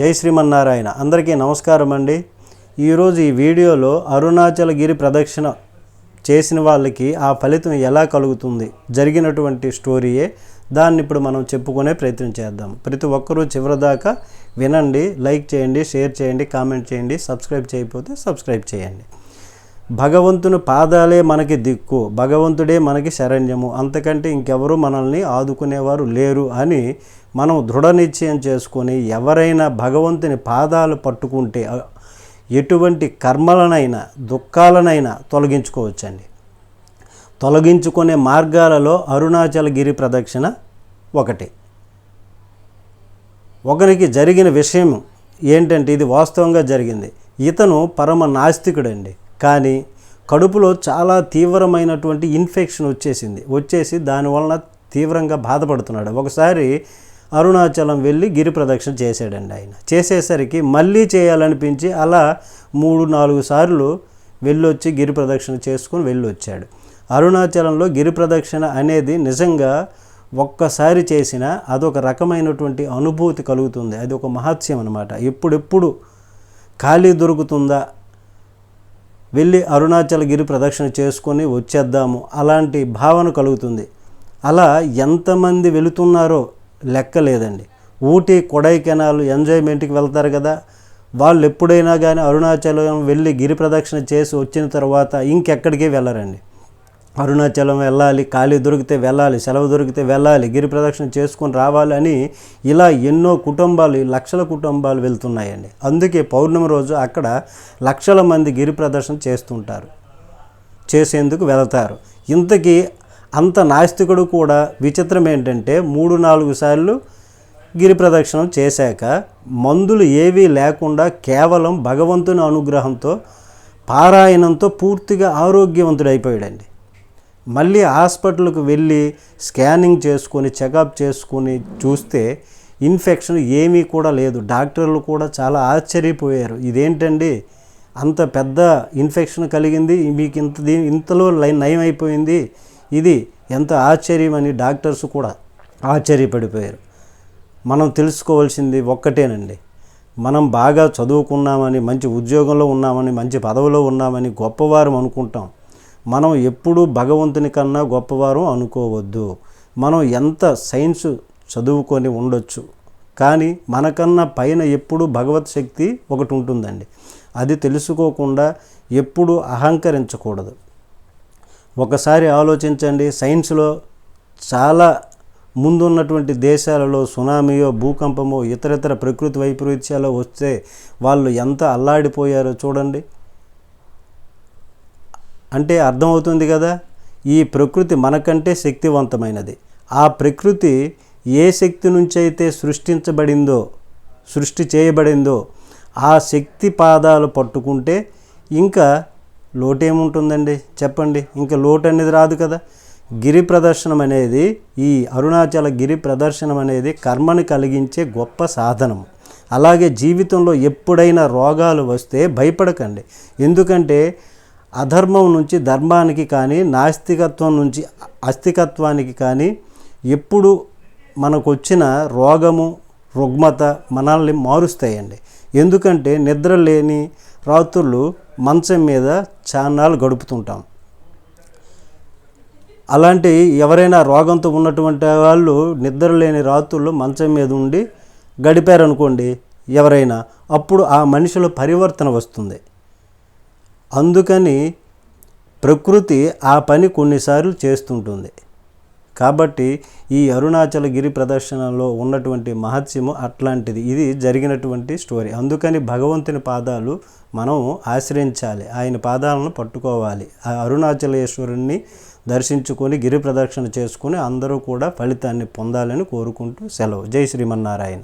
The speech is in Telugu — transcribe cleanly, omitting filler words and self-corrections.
జై శ్రీమన్నారాయణ. అందరికీ నమస్కారం అండి. ఈరోజు ఈ వీడియోలో అరుణాచలగిరి ప్రదక్షిణ చేసిన వాళ్ళకి ఆ ఫలితం ఎలా కలుగుతుంది జరిగినటువంటి స్టోరీయే. దాన్ని ఇప్పుడు మనం చెప్పుకునే ప్రయత్నం చేద్దాం. ప్రతి ఒక్కరూ చివరిదాకా వినండి, లైక్ చేయండి, షేర్ చేయండి, కామెంట్ చేయండి. సబ్స్క్రైబ్ చేయకపోతే సబ్స్క్రైబ్ చేయండి. భగవంతుని పాదాలే మనకి దిక్కు, భగవంతుడే మనకి శరణ్యము, అంతకంటే ఇంకెవరు మనల్ని ఆదుకునేవారు లేరు అని మనం దృఢ నిశ్చయం చేసుకొని ఎవరైనా భగవంతుని పాదాలు పట్టుకుంటే ఎటువంటి కర్మలనైనా దుఃఖాలనైనా తొలగించుకోవచ్చండి. తొలగించుకునే మార్గాలలో అరుణాచలగిరి ప్రదక్షిణ ఒకటి. ఒకరికి జరిగిన విషయం ఏంటంటే, ఇది వాస్తవంగా జరిగింది. ఇతను పరమ నాస్తికుడండి. కానీ కడుపులో చాలా తీవ్రమైనటువంటి ఇన్ఫెక్షన్ వచ్చేసి దానివలన తీవ్రంగా బాధపడుతున్నాడు. ఒకసారి అరుణాచలం వెళ్ళి గిరి ప్రదక్షిణ చేశాడండి. ఆయన చేసేసరికి మళ్ళీ చేయాలనిపించి అలా 3-4 సార్లు వెళ్ళొచ్చి గిరి ప్రదక్షిణ చేసుకొని వెళ్ళొచ్చాడు. అరుణాచలంలో గిరి ప్రదక్షిణ అనేది నిజంగా ఒక్కసారి చేసినా అదొక రకమైనటువంటి అనుభూతి కలుగుతుంది. అది ఒక మహత్యం అన్నమాట. ఎప్పుడెప్పుడు ఖాళీ దొరుకుతుందా, వెళ్ళి అరుణాచలగిరి ప్రదక్షిణ చేసుకొని వచ్చేద్దాము అలాంటి భావన కలుగుతుంది. అలా ఎంతమంది వెళుతున్నారో లెక్క లేదండి. ఊటీ, కొడైకెనాల్ ఎంజాయ్మెంట్కి వెళ్తారు కదా, వాళ్ళు ఎప్పుడైనా కానీ అరుణాచలం వెళ్ళి గిరి ప్రదక్షిణ చేసి వచ్చిన తర్వాత ఇంకెక్కడికి వెళ్ళరండి. అరుణాచలం వెళ్ళాలి, ఖాళీ దొరికితే వెళ్ళాలి, సెలవు దొరికితే వెళ్ళాలి, గిరి ప్రదక్షిణ చేసుకొని రావాలి అని ఇలా ఎన్నో కుటుంబాలు, లక్షల కుటుంబాలు వెళ్తున్నాయండి. అందుకే పౌర్ణమి రోజు అక్కడ లక్షల మంది గిరి ప్రదక్షిణ చేసేందుకు వెళతారు. ఇంతకీ అంత నాస్తికుడు కూడా విచిత్రం ఏంటంటే 3-4 సార్లు గిరి ప్రదక్షిణం చేశాక మందులు ఏవీ లేకుండా కేవలం భగవంతుని అనుగ్రహంతో పారాయణంతో పూర్తిగా ఆరోగ్యవంతుడైపోయాడండి. మళ్ళీ హాస్పిటల్కి వెళ్ళి స్కానింగ్ చేసుకొని చెకప్ చేసుకొని చూస్తే ఇన్ఫెక్షన్ ఏమీ కూడా లేదు. డాక్టర్లు కూడా చాలా ఆశ్చర్యపోయారు. ఇదేంటండి అంత పెద్ద ఇన్ఫెక్షన్ కలిగింది, మీకు ఇంతలో నయం అయిపోయింది, ఇది ఎంత ఆశ్చర్యం అని డాక్టర్స్ కూడా ఆశ్చర్యపడిపోయారు. మనం తెలుసుకోవాల్సింది ఒక్కటేనండి. మనం బాగా చదువుకున్నామని, మంచి ఉద్యోగంలో ఉన్నామని, మంచి పదవిలో ఉన్నామని గొప్పవారం అనుకుంటాం. మనం ఎప్పుడూ భగవంతుని కన్నా గొప్పవారం అనుకోవద్దు. మనం ఎంత సైన్స్ చదువుకొని ఉండొచ్చు, కానీ మనకన్నా పైన ఎప్పుడూ భగవత్ శక్తి ఒకటి ఉంటుందండి. అది తెలుసుకోకుండా ఎప్పుడూ అహంకరించకూడదు. ఒకసారి ఆలోచించండి, సైన్స్లో చాలా ముందున్నటువంటి దేశాలలో సునామీయో, భూకంపమో, ఇతర ప్రకృతి వైపరీత్యాలు వస్తే వాళ్ళు ఎంత అల్లాడిపోయారో చూడండి. అంటే అర్థమవుతుంది కదా, ఈ ప్రకృతి మనకంటే శక్తివంతమైనది. ఆ ప్రకృతి ఏ శక్తి నుంచి అయితే సృష్టి చేయబడిందో ఆ శక్తి పాదాలు పట్టుకుంటే ఇంకా లోటేముంటుందండి చెప్పండి. ఇంకా లోటు అనేది రాదు కదా. గిరి ప్రదర్శనం అనేది, ఈ అరుణాచల గిరి ప్రదర్శనం అనేది కర్మని కలిగించే గొప్ప సాధనం. అలాగే జీవితంలో ఎప్పుడైనా రోగాలు వస్తే భయపడకండి. ఎందుకంటే అధర్మం నుంచి ధర్మానికి కానీ, నాస్తికత్వం నుంచి ఆస్తికత్వానికి కానీ ఎప్పుడు మనకు వచ్చిన రోగము, రుగ్మత మనల్ని మారుస్తాయండి. ఎందుకంటే నిద్ర లేని రాత్రులు మంచం మీద చాన్నాళ్ళు గడుపుతుంటాం. అలాంటి ఎవరైనా రోగంతో ఉన్నటువంటి వాళ్ళు నిద్ర లేని రాత్రులు మంచం మీద ఉండి గడిపారనుకోండి ఎవరైనా, అప్పుడు ఆ మనిషిలో పరివర్తన వస్తుంది. అందుకని ప్రకృతి ఆ పని కొన్నిసార్లు చేస్తుంటుంది. కాబట్టి ఈ అరుణాచల గిరి ప్రదర్శనలో ఉన్నటువంటి మహత్యము అట్లాంటిది. ఇది జరిగినటువంటి స్టోరీ. అందుకని భగవంతుని పాదాలు మనం ఆశ్రయించాలి, ఆయన పాదాలను పట్టుకోవాలి. ఆ అరుణాచలేశ్వరుణ్ణి దర్శించుకొని గిరి ప్రదక్షిణ చేసుకొని అందరూ కూడా ఫలితాన్ని పొందాలని కోరుకుంటూ సెలవు. జై శ్రీమన్నారాయణ.